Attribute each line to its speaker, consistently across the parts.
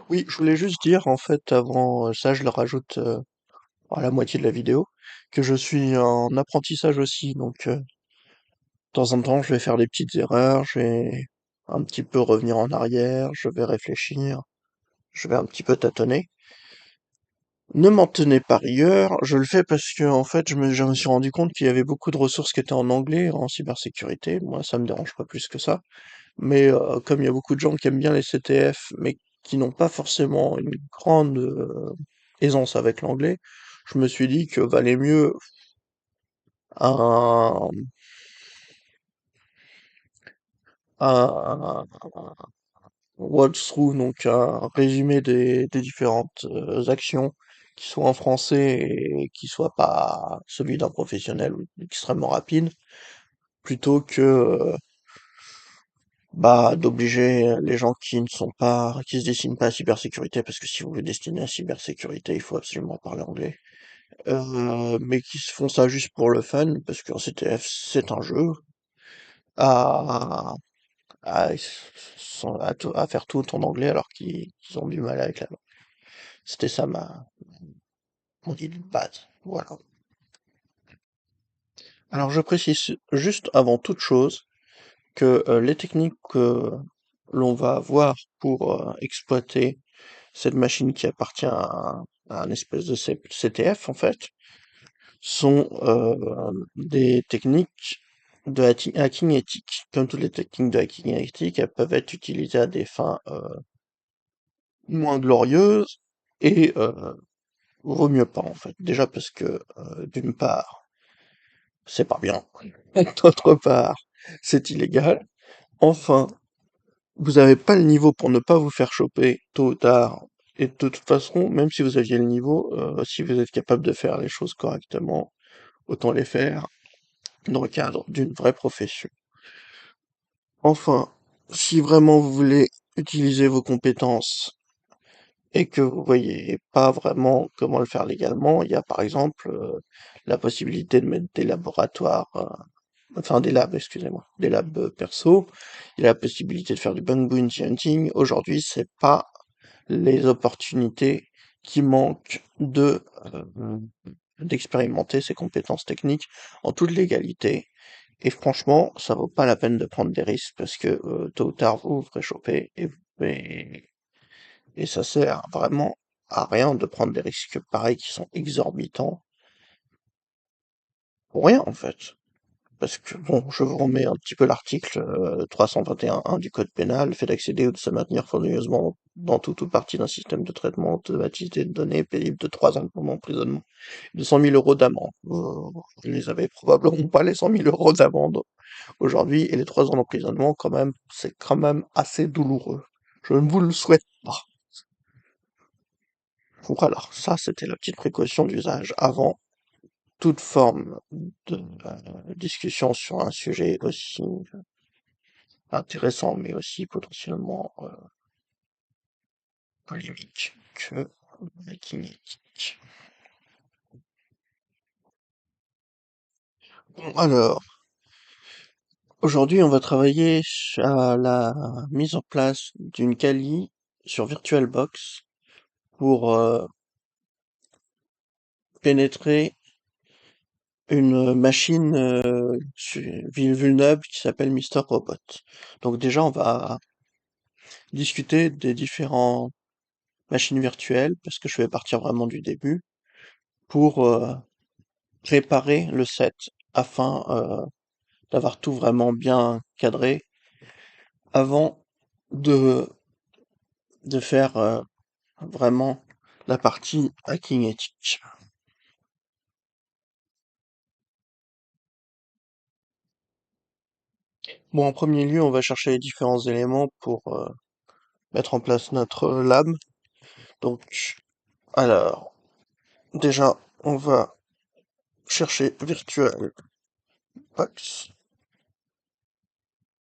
Speaker 1: Oui, je voulais juste dire, en fait, avant ça, je le rajoute à la moitié de la vidéo, que je suis en apprentissage aussi, donc de temps en temps, je vais faire des petites erreurs, je vais un petit peu revenir en arrière, je vais réfléchir, je vais un petit peu tâtonner. Ne m'en tenez pas rigueur, je le fais parce que, en fait, je me suis rendu compte qu'il y avait beaucoup de ressources qui étaient en anglais, en cybersécurité. Moi, ça me dérange pas plus que ça. Mais comme il y a beaucoup de gens qui aiment bien les CTF, mais qui n'ont pas forcément une grande aisance avec l'anglais, je me suis dit que valait mieux un, un walkthrough, donc un résumé des différentes actions qui soient en français et qui soient pas celui d'un professionnel ou extrêmement rapide, plutôt que d'obliger les gens qui ne sont pas, qui se destinent pas à la cybersécurité, parce que si vous vous destinez à la cybersécurité, il faut absolument parler anglais, mais qui se font ça juste pour le fun, parce qu'en CTF, c'est un jeu, à, à faire tout en anglais alors qu'ils ont du mal avec la langue. C'était ça mon idée de base. Voilà. Alors je précise juste avant toute chose que les techniques que l'on va avoir pour exploiter cette machine qui appartient à un espèce de CTF en fait, sont des techniques de hacking éthique. Comme toutes les techniques de hacking éthique, elles peuvent être utilisées à des fins moins glorieuses et vaut mieux pas en fait. Déjà parce que d'une part, c'est pas bien, d'autre part, c'est illégal. Enfin, vous n'avez pas le niveau pour ne pas vous faire choper tôt ou tard. Et de toute façon, même si vous aviez le niveau, si vous êtes capable de faire les choses correctement, autant les faire dans le cadre d'une vraie profession. Enfin, si vraiment vous voulez utiliser vos compétences et que vous voyez pas vraiment comment le faire légalement, il y a par exemple la possibilité de mettre des laboratoires, enfin des labs, excusez-moi, des labs perso. Il y a la possibilité de faire du bug bounty hunting. Aujourd'hui, c'est pas les opportunités qui manquent d'expérimenter ces compétences techniques en toute légalité. Et franchement, ça vaut pas la peine de prendre des risques parce que tôt ou tard vous vous ferez choper et ça sert vraiment à rien de prendre des risques pareils qui sont exorbitants pour rien en fait. Parce que bon, je vous remets un petit peu l'article 321.1 du Code pénal, le fait d'accéder ou de se maintenir frauduleusement dans toute ou partie d'un système de traitement automatisé de données pénible de 3 ans d'emprisonnement, de 100 000 euros d'amende. Vous ne les avez probablement pas les 100 000 euros d'amende aujourd'hui, et les 3 ans d'emprisonnement, quand même, c'est quand même assez douloureux. Je ne vous le souhaite pas. Voilà, ça c'était la petite précaution d'usage avant toute forme de discussion sur un sujet aussi intéressant, mais aussi potentiellement polémique que la kinétique. Bon, alors, aujourd'hui, on va travailler à la mise en place d'une Kali sur VirtualBox pour pénétrer une machine vulnérable qui s'appelle Mister Robot. Donc déjà, on va discuter des différentes machines virtuelles, parce que je vais partir vraiment du début, pour préparer le set afin d'avoir tout vraiment bien cadré avant de, de faire vraiment la partie hacking éthique. Bon, en premier lieu, on va chercher les différents éléments pour mettre en place notre lab. Donc, alors, déjà, on va chercher VirtualBox.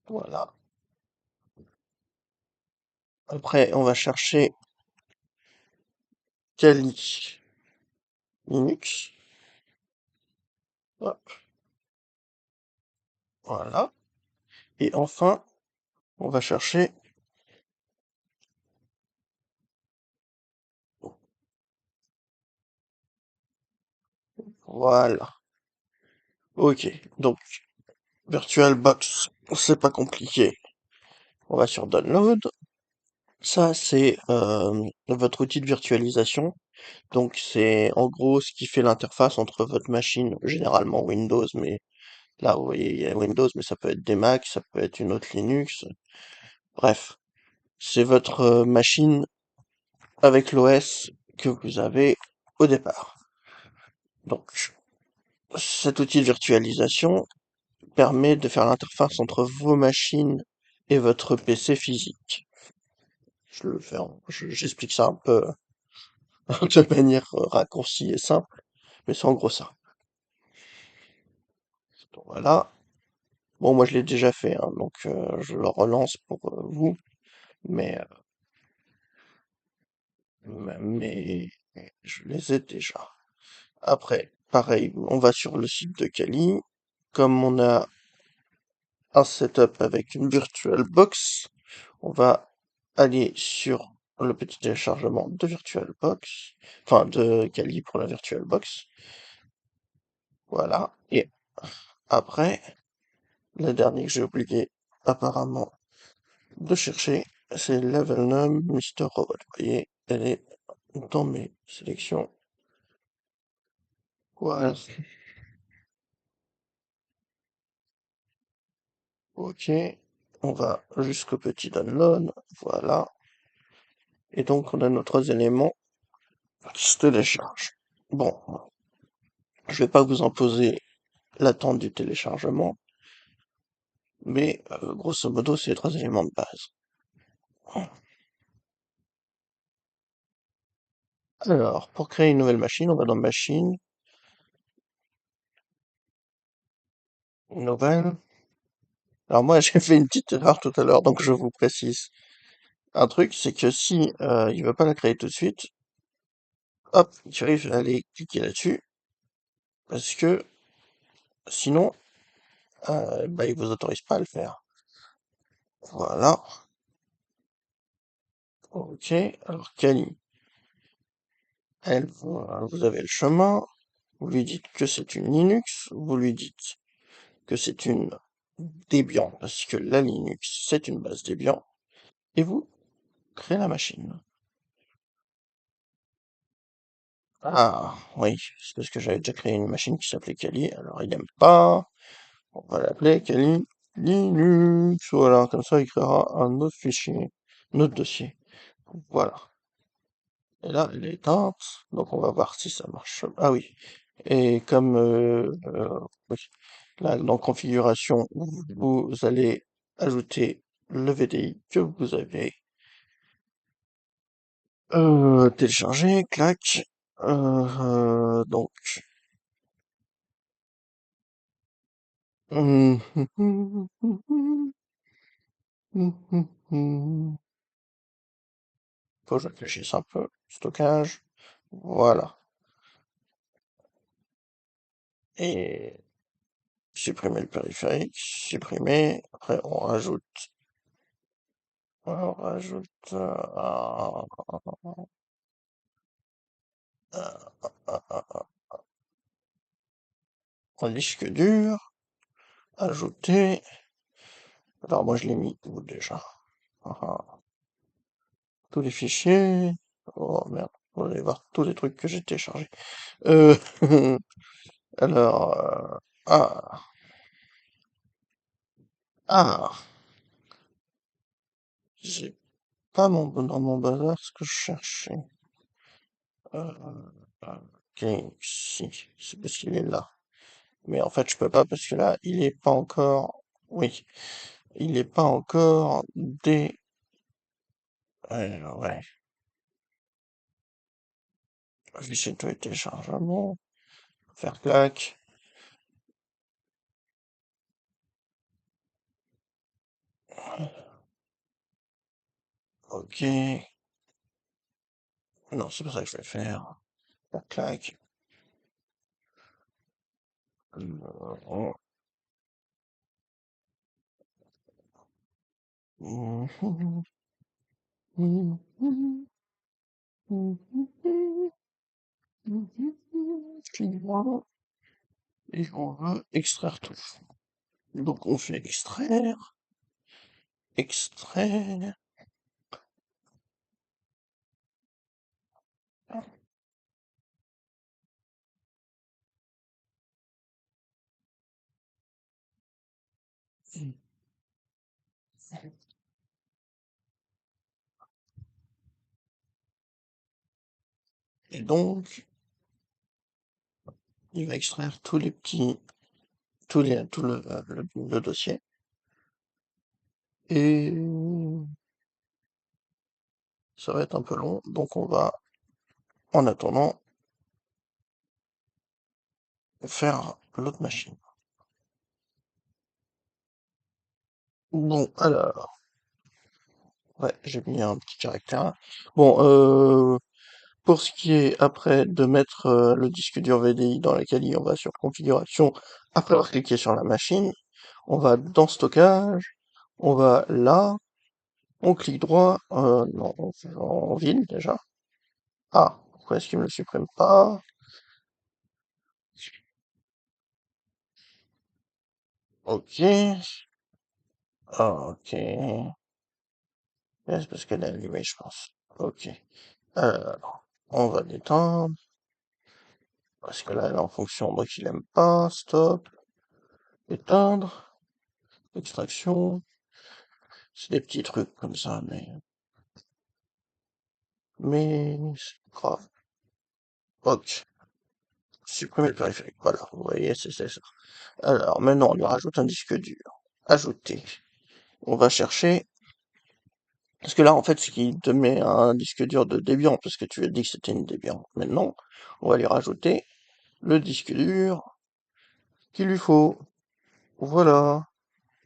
Speaker 1: Voilà. Après, on va chercher Kali Linux. Hop, voilà. Et enfin, on va chercher Voilà. Ok. Donc, VirtualBox, c'est pas compliqué. On va sur Download. Ça, c'est votre outil de virtualisation. Donc, c'est en gros ce qui fait l'interface entre votre machine, généralement Windows, mais là, vous voyez, il y a Windows, mais ça peut être des Mac, ça peut être une autre Linux. Bref, c'est votre machine avec l'OS que vous avez au départ. Donc, cet outil de virtualisation permet de faire l'interface entre vos machines et votre PC physique. J'explique ça un peu de manière raccourcie et simple, mais c'est en gros ça. Donc voilà. Bon, moi je l'ai déjà fait, hein, donc je le relance pour vous, mais, mais je les ai déjà. Après, pareil, on va sur le site de Kali. Comme on a un setup avec une VirtualBox, on va aller sur le petit téléchargement de VirtualBox, enfin de Kali pour la VirtualBox. Voilà. Et après, la dernière que j'ai oublié apparemment de chercher, c'est Level Num Mister Robot. Vous voyez, elle est dans mes sélections. Voilà. Ok. On va jusqu'au petit download. Voilà. Et donc, on a nos trois éléments qui se téléchargent. Bon, je vais pas vous imposer l'attente du téléchargement, mais grosso modo, c'est les trois éléments de base. Alors, pour créer une nouvelle machine, on va dans Machine, Nouvelle. Alors moi, j'ai fait une petite erreur tout à l'heure, donc je vous précise. Un truc, c'est que si il veut pas la créer tout de suite, hop, il arrive à aller cliquer là-dessus, parce que sinon, bah, il vous autorise pas à le faire. Voilà. Ok. Alors, Kali, elle, vous avez le chemin. Vous lui dites que c'est une Linux. Vous lui dites que c'est une Debian, parce que la Linux, c'est une base Debian. Et vous créez la machine. Ah, oui, c'est parce que j'avais déjà créé une machine qui s'appelait Kali, alors il aime pas. On va l'appeler Kali Linux. Voilà, comme ça il créera un autre fichier, un autre dossier. Voilà. Et là, elle est éteinte, donc on va voir si ça marche. Ah oui. Et comme oui, là, dans configuration, vous allez ajouter le VDI que vous avez téléchargé, clac. Donc, faut que je réfléchisse un peu. Stockage, voilà. Et supprimer le périphérique, supprimer. Après, on rajoute un disque dur, ajouter. Alors moi je l'ai mis où déjà? Ah, ah. Tous les fichiers. Oh merde, on va aller voir tous les trucs que j'ai téléchargés. Euh, alors, ah, ah, j'ai pas dans mon bazar ce que je cherchais. Euh, ok, si, c'est parce qu'il est là. Mais en fait, je peux pas parce que là, il est pas encore. Oui, il est pas encore dé. Ouais, fichier de téléchargement, faire clac. Ok. Non, c'est pas ça que je vais faire. Faire clac. Euh, Excusez-moi. et on veut extraire tout. Donc on fait extraire, extraire, et donc il va extraire tous les petits, tout le dossier. Et ça va être un peu long, donc on va, en attendant, faire l'autre machine. Bon, alors, ouais, j'ai mis un petit caractère. Bon, pour ce qui est après de mettre le disque dur VDI dans la Kali, on va sur configuration. Après avoir cliqué sur la machine, on va dans stockage, on va là, on clique droit, non, on fait en ville déjà. Ah, pourquoi est-ce qu'il me le supprime pas? Ok, ok. Ouais, c'est parce qu'elle est allumée, je pense. Ok. Alors, on va l'éteindre. Parce que là, elle est en fonction, donc il aime pas. Stop. Éteindre. Extraction. C'est des petits trucs comme ça, mais c'est pas grave. Ok. Supprimer le périphérique. Voilà, vous voyez, c'est ça. Alors, maintenant, on lui rajoute un disque dur. Ajouter. On va chercher. Parce que là, en fait, ce qui te met un disque dur de Debian, parce que tu as dit que c'était une Debian. Maintenant, on va lui rajouter le disque dur qu'il lui faut. Voilà.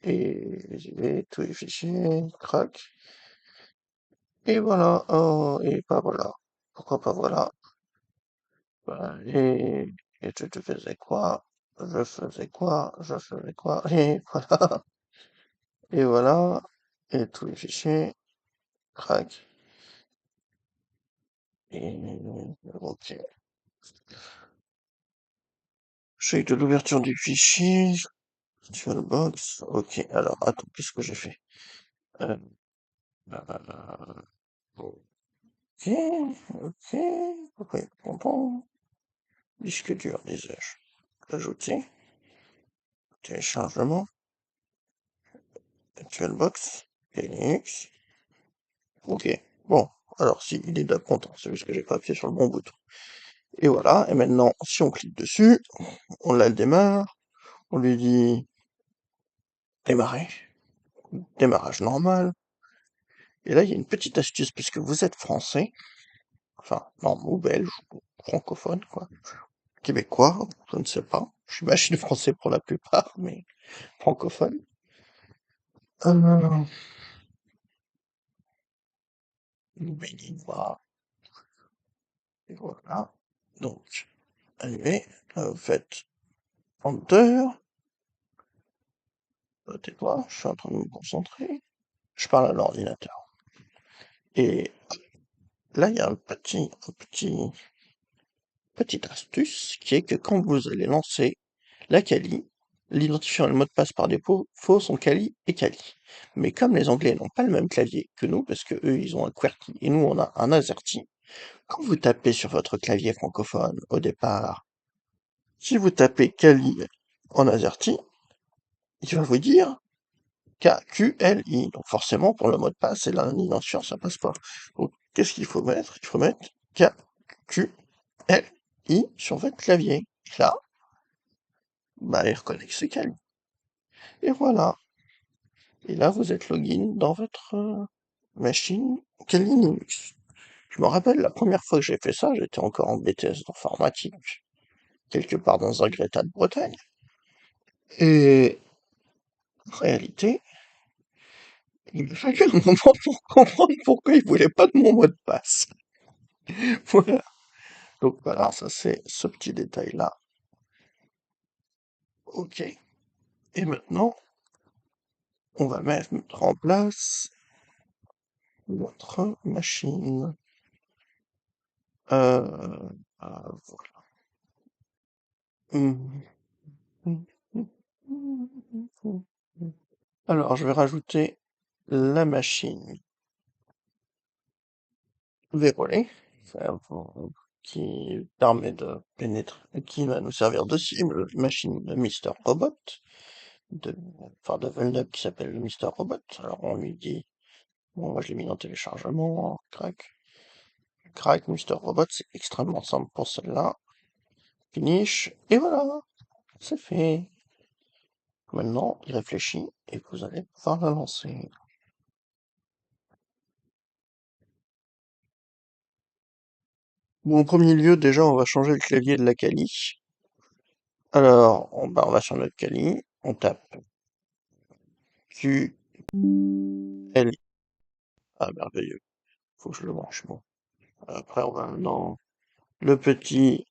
Speaker 1: Et j'y vais, tous les fichiers, crac. Et voilà. Oh, et pas voilà. Pourquoi pas voilà? Bah, et tu te faisais quoi? Je faisais quoi? Je faisais quoi? Et voilà. Et voilà. Et tous les fichiers, crac. Et ok. Feuille de l'ouverture du fichier. Virtualbox. Ok. Alors, attends, qu'est-ce que j'ai fait? Euh, ok. Ok. Ok. Content. Disque dur, disais-je. Ajouter. Téléchargement. VirtualBox. Linux. Ok. Bon. Alors, si, il est déjà content. C'est juste que j'ai pas appuyé sur le bon bouton. Et voilà. Et maintenant, si on clique dessus, on la démarre. On lui dit démarrer. Démarrage normal. Et là, il y a une petite astuce, puisque vous êtes français. Enfin, non, ou belge, ou francophone, quoi. Québécois, je ne sais pas. Je suis machine français pour la plupart, mais francophone. Euh, voilà. Et voilà. Donc, allez, vous faites Enter. Tais-toi, je suis en train de me concentrer. Je parle à l'ordinateur. Et là, il y a petite astuce qui est que quand vous allez lancer la Kali, l'identifiant et le mot de passe par défaut sont Kali et Kali. Mais comme les Anglais n'ont pas le même clavier que nous, parce que eux ils ont un QWERTY et nous on a un AZERTY, quand vous tapez sur votre clavier francophone au départ, si vous tapez Kali en AZERTY, il va vous dire KQLI. Donc forcément, pour le mot de passe et l'identifiant, ça passe pas. Donc qu'est-ce qu'il faut mettre? Il faut mettre KQLI sur votre clavier. Et là, bah, il reconnaît que c'est Kali. Et voilà. Et là, vous êtes login dans votre machine Kali Linux. Je me rappelle la première fois que j'ai fait ça, j'étais encore en BTS d'informatique, quelque part dans un Greta de Bretagne. Et en réalité, il m'a fallu un moment pour comprendre pourquoi il voulait pas de mon mot de passe. Voilà. Donc voilà, ça c'est ce petit détail-là. Ok. Et maintenant, on va mettre en place notre machine. Voilà. Hmm. Alors, je vais rajouter la machine vérolée, qui permet de pénétrer, qui va nous servir de cible, machine de Mister Robot, de, enfin de Vulneb qui s'appelle le Mister Robot. Alors on lui dit, bon, moi je l'ai mis en téléchargement, crac, Mister Robot, c'est extrêmement simple pour celle-là. Finish, et voilà, c'est fait. Maintenant, il réfléchit et vous allez pouvoir la lancer. Bon, en premier lieu, déjà, on va changer le clavier de la Kali. Alors, on va sur notre Kali, on tape Q, L, ah merveilleux, faut que je le branche, bon. Après, on va dans le petit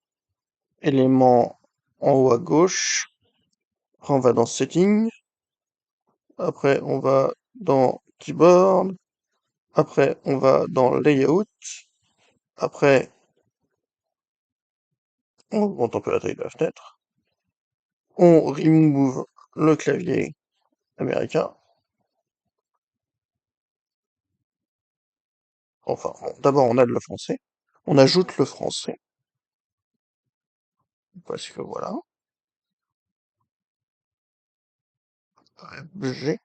Speaker 1: élément en haut à gauche. Après, on va dans Settings. Après, on va dans Keyboard. Après, on va dans Layout. Après, on augmente un peu la taille de la fenêtre. On remove le clavier américain. Enfin, bon, d'abord, on aide le français. On ajoute le français. Parce que voilà. G,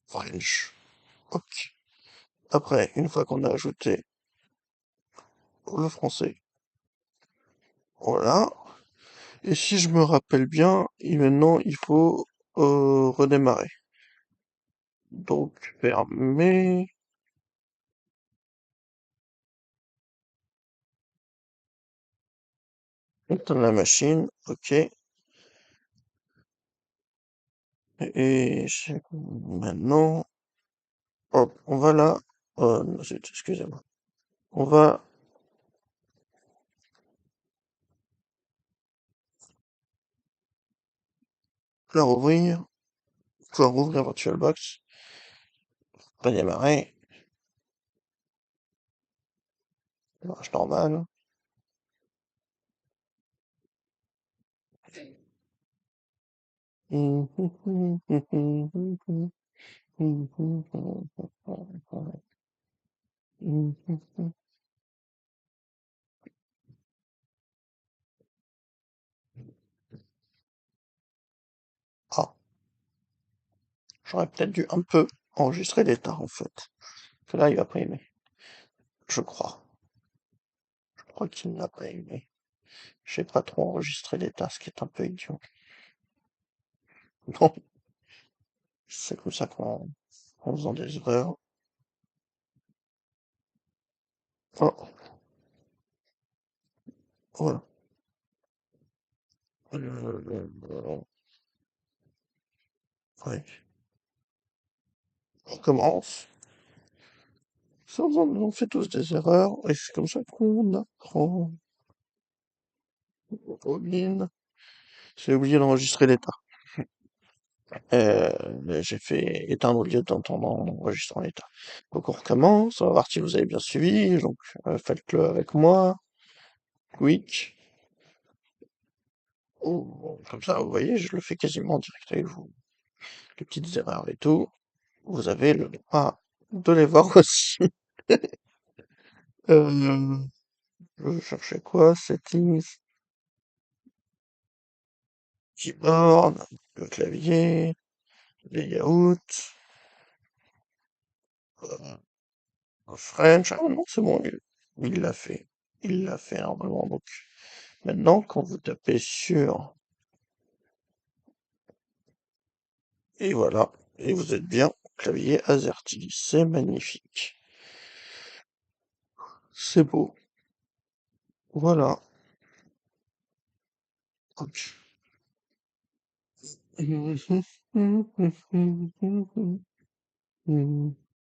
Speaker 1: French. Ok. Après, une fois qu'on a ajouté le français, voilà. Et si je me rappelle bien, et maintenant il faut redémarrer. Donc fermer, éteindre la machine, ok. Maintenant, hop, on va là. Non, excusez-moi. On va la rouvrir, pouvoir rouvrir VirtualBox, redémarrer, démarrage normal. Ah, j'aurais peut-être dû un peu enregistrer l'état en fait. Que là, il va pas aimer. Je crois. Je crois qu'il n'a pas aimé. J'ai pas trop enregistré l'état, ce qui est un peu idiot. Non, c'est comme ça qu'en faisant des erreurs. Oh, voilà. Ouais. On recommence. On fait tous des erreurs, et c'est comme ça qu'on apprend. Login. J'ai oublié d'enregistrer l'état. J'ai fait éteindre au lieu d'entendre en enregistrant l'état. Donc on recommence, on va voir si vous avez bien suivi, donc faites-le avec moi. Quick. Oh, comme ça, vous voyez, je le fais quasiment en direct avec vous. Les petites erreurs et tout. Vous avez le droit de les voir aussi. Euh, je cherchais quoi? Settings, keyboard, le clavier, layout, French. Ah non, c'est bon, il l'a fait. Il l'a fait normalement. Donc maintenant, quand vous tapez sur et voilà, et vous êtes bien clavier AZERTY. C'est magnifique. C'est beau. Voilà. Hop.